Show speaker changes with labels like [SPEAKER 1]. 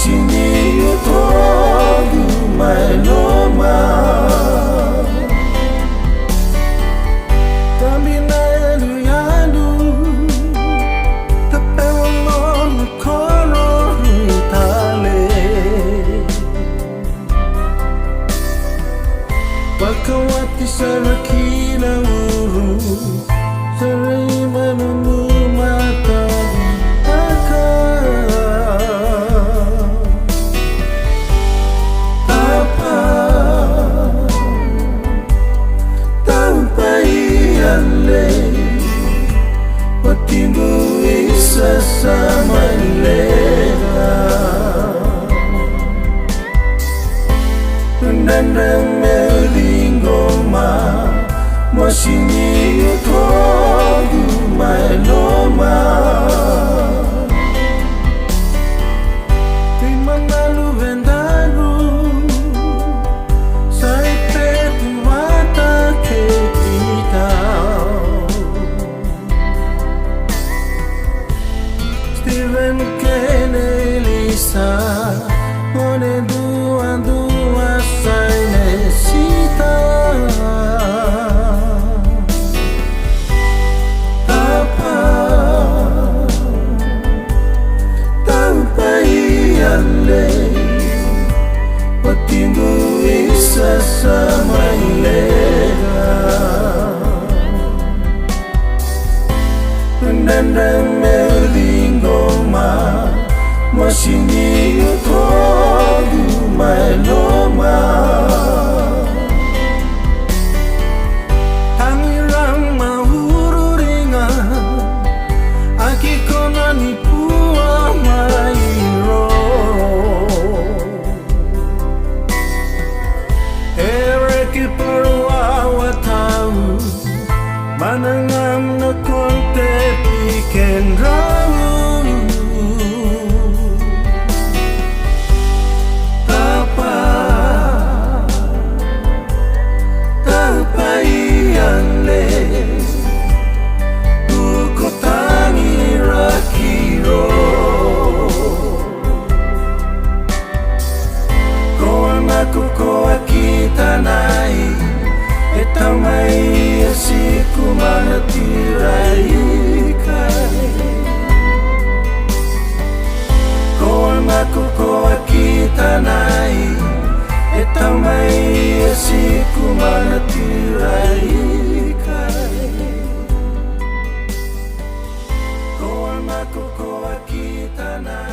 [SPEAKER 1] Moshini utogu mailoma Tambina elu yandu Tapewalon koro itale Wakawati sarakina uru Sarai manunu mata Patimbu isa sama lega Nandang melingoma Moshini utogu mailoma Timanalu vendaru Saipe tuwata kekita Steven Kene Lisa One dua saine sita Apa Tanpa iale Patimbu isa sama ilega Nandang melingoma Moshini utogu mailoma Hangirang mahururinga Akiko nani pua mairo Ereki perwa watau Manangam na konte piken ramu Apa Tapaianle Buko tangi rakiro Koa naku koa kita nai Etamai asiku manatirai kai Koa naku koa kita nai Etamai asiku manatirai kai Koa naku koa kita nai